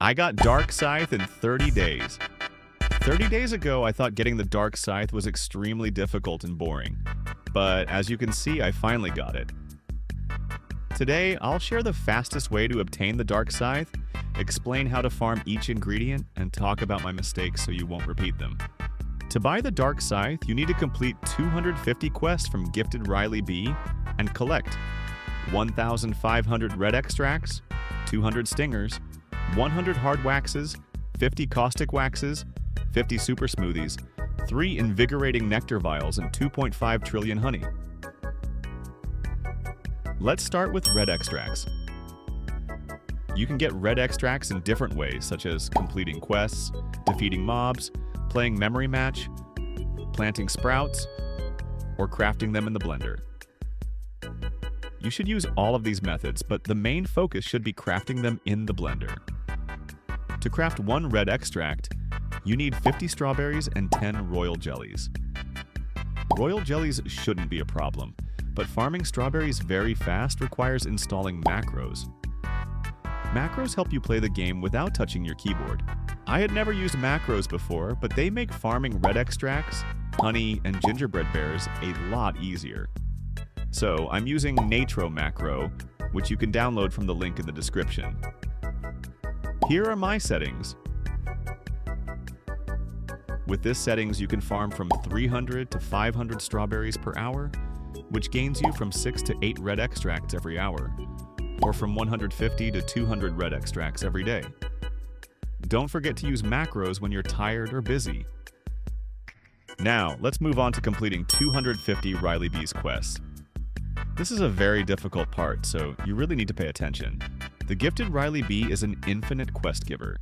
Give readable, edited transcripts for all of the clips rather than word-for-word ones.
I got Dark Scythe in 30 days. 30 days ago, I thought getting the Dark Scythe was extremely difficult and boring. But as you can see, I finally got it. Today, I'll share the fastest way to obtain the Dark Scythe, explain how to farm each ingredient, and talk about my mistakes so you won't repeat them. To buy the Dark Scythe, you need to complete 250 quests from Gifted Riley B and collect 1,500 red extracts, 200 stingers, 100 hard waxes, 50 caustic waxes, 50 super smoothies, 3 invigorating nectar vials, and 2.5 trillion honey. Let's start with red extracts. You can get red extracts in different ways, such as completing quests, defeating mobs, playing memory match, planting sprouts, or crafting them in the blender. You should use all of these methods, but the main focus should be crafting them in the blender. To craft 1 red extract, you need 50 strawberries and 10 royal jellies. Royal jellies shouldn't be a problem, but farming strawberries very fast requires installing macros. Macros help you play the game without touching your keyboard. I had never used macros before, but they make farming red extracts, honey, and gingerbread bears a lot easier. So I'm using Natro macro, which you can download from the link in the description. Here are my settings. With this settings, you can farm from 300 to 500 strawberries per hour, which gains you from 6 to 8 red extracts every hour, or from 150 to 200 red extracts every day. Don't forget to use macros when you're tired or busy. Now, let's move on to completing 250 Riley B's quests. This is a very difficult part, so you really need to pay attention. The Gifted Riley B is an infinite quest giver.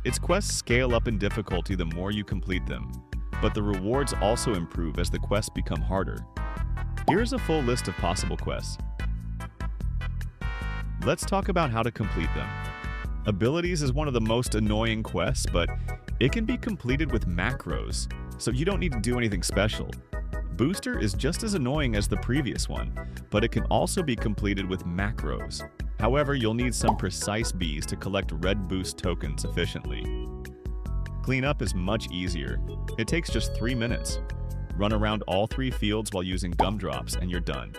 Its quests scale up in difficulty the more you complete them, but the rewards also improve as the quests become harder. Here's a full list of possible quests. Let's talk about how to complete them. Abilities is one of the most annoying quests, but it can be completed with macros, so you don't need to do anything special. Booster is just as annoying as the previous one, but it can also be completed with macros. However, you'll need some precise bees to collect red boost tokens efficiently. Cleanup is much easier. It takes just 3 minutes. Run around all 3 fields while using gumdrops and you're done.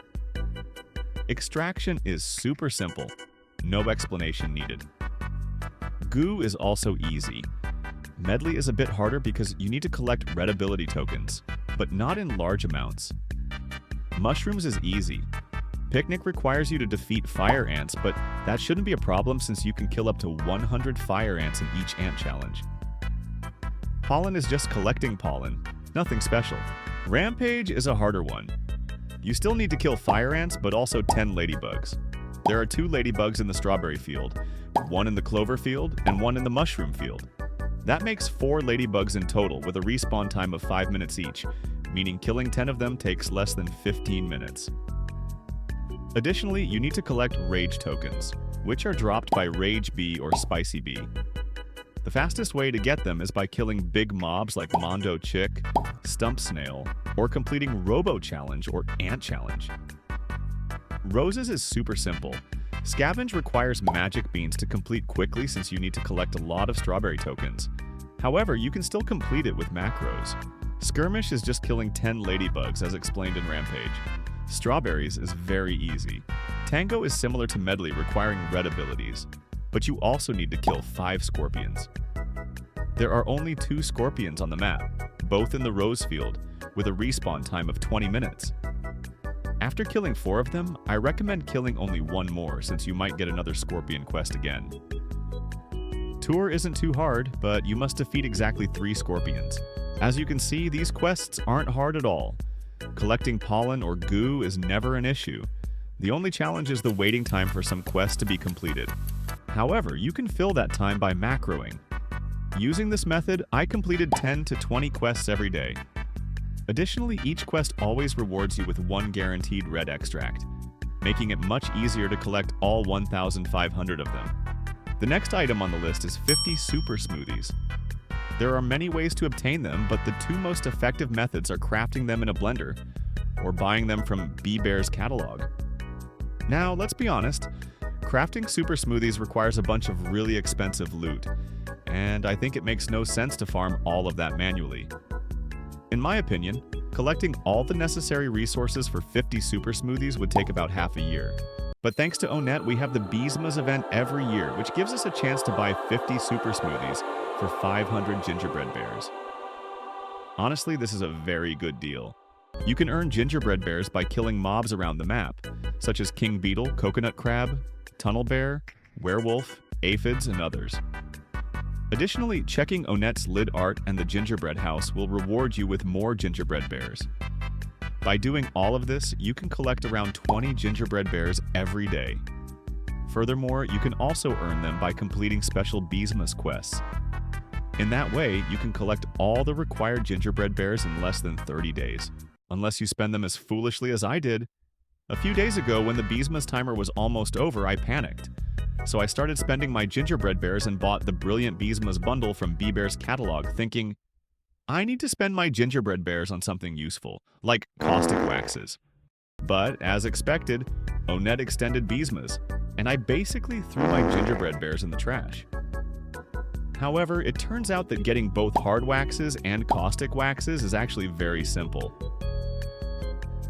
Extraction is super simple. No explanation needed. Goo is also easy. Medley is a bit harder because you need to collect red ability tokens, but not in large amounts. Mushrooms is easy. Picnic requires you to defeat fire ants, but that shouldn't be a problem since you can kill up to 100 fire ants in each ant challenge. Pollen is just collecting pollen, nothing special. Rampage is a harder one. You still need to kill fire ants, but also 10 ladybugs. There are 2 ladybugs in the strawberry field, 1 in the clover field, and 1 in the mushroom field. That makes 4 ladybugs in total with a respawn time of 5 minutes each, meaning killing 10 of them takes less than 15 minutes. Additionally, you need to collect Rage tokens, which are dropped by Rage Bee or Spicy Bee. The fastest way to get them is by killing big mobs like Mondo Chick, Stump Snail, or completing Robo Challenge or Ant Challenge. Roses is super simple. Scavenge requires magic beans to complete quickly since you need to collect a lot of strawberry tokens. However, you can still complete it with macros. Skirmish is just killing 10 ladybugs as explained in Rampage. Strawberries is very easy. Tango is similar to Medley, requiring red abilities, but you also need to kill 5 scorpions. There are only 2 scorpions on the map, both in the Rose Field, with a respawn time of 20 minutes. After killing 4 of them, I recommend killing only 1 more since you might get another scorpion quest again. Tour isn't too hard, but you must defeat exactly 3 scorpions. As you can see, these quests aren't hard at all. Collecting pollen or goo is never an issue. The only challenge is the waiting time for some quests to be completed. However, you can fill that time by macroing. Using this method, I completed 10 to 20 quests every day. Additionally, each quest always rewards you with 1 guaranteed red extract, making it much easier to collect all 1,500 of them. The next item on the list is 50 Super Smoothies. There are many ways to obtain them, but the 2 most effective methods are crafting them in a blender or buying them from Bee Bear's catalog. Now, let's be honest, Crafting super smoothies requires a bunch of really expensive loot, and I think it makes no sense to farm all of that manually. In my opinion, collecting all the necessary resources for 50 super smoothies would take about half a year. But thanks to Onet, we have the Beesmas event every year, which gives us a chance to buy 50 super smoothies for 500 gingerbread bears. Honestly, this is a very good deal. You can earn gingerbread bears by killing mobs around the map, such as king beetle, coconut crab, tunnel bear, werewolf, aphids, and others. Additionally, checking Onet's lid art and the gingerbread house will reward you with more gingerbread bears. By doing all of this, you can collect around 20 gingerbread bears every day. Furthermore, you can also earn them by completing special Beesmas quests. In that way, you can collect all the required gingerbread bears in less than 30 days, unless you spend them as foolishly as I did. A few days ago, when the Beesmas timer was almost over, I panicked. So I started spending my gingerbread bears and bought the Brilliant Beesmas bundle from Bear's catalog, thinking, I need to spend my gingerbread bears on something useful, like Caustic Waxes. But, as expected, Onet extended Beesmas, and I basically threw my gingerbread bears in the trash. However, it turns out that getting both hard waxes and caustic waxes is actually very simple.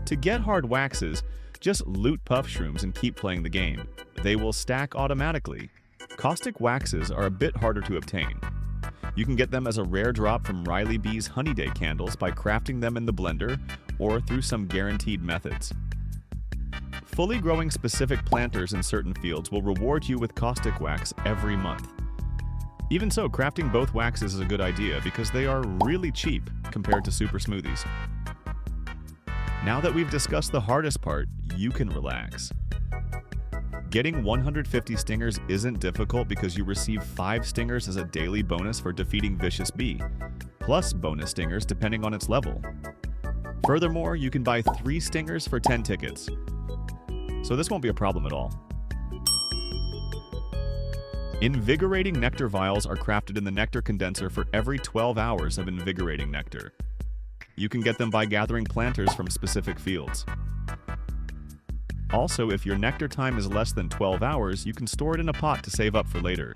To get hard waxes, just loot puff shrooms and keep playing the game. They will stack automatically. Caustic waxes are a bit harder to obtain. You can get them as a rare drop from Riley B's Honey Day candles by crafting them in the blender or through some guaranteed methods. Fully growing specific planters in certain fields will reward you with caustic wax every month. Even so, crafting both waxes is a good idea because they are really cheap compared to super smoothies. Now that we've discussed the hardest part, you can relax. Getting 150 stingers isn't difficult because you receive 5 stingers as a daily bonus for defeating Vicious Bee, plus bonus stingers depending on its level. Furthermore, you can buy 3 stingers for 10 tickets. So this won't be a problem at all. Invigorating nectar vials are crafted in the nectar condenser for every 12 hours of invigorating nectar. You can get them by gathering planters from specific fields. Also, if your nectar time is less than 12 hours, you can store it in a pot to save up for later.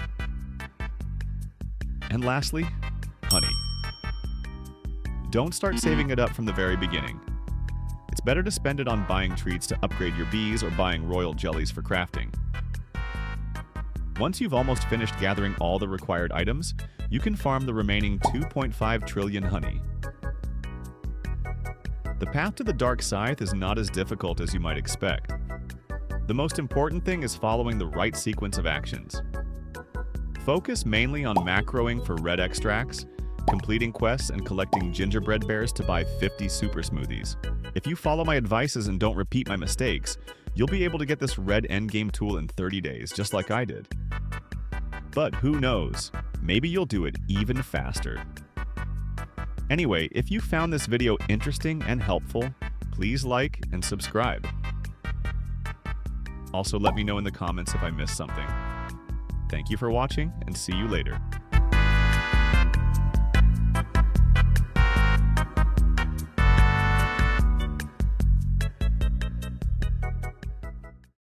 And lastly, honey. Don't start saving it up from the very beginning. It's better to spend it on buying treats to upgrade your bees or buying royal jellies for crafting. Once you've almost finished gathering all the required items, you can farm the remaining 2.5 trillion honey. The path to the Dark Scythe is not as difficult as you might expect. The most important thing is following the right sequence of actions. Focus mainly on macroing for red extracts, completing quests, and collecting gingerbread bears to buy 50 super smoothies. If you follow my advices and don't repeat my mistakes, you'll be able to get this red endgame tool in 30 days, just like I did. But who knows? Maybe you'll do it even faster. Anyway, if you found this video interesting and helpful, please like and subscribe. Also, let me know in the comments if I missed something. Thank you for watching, and see you later.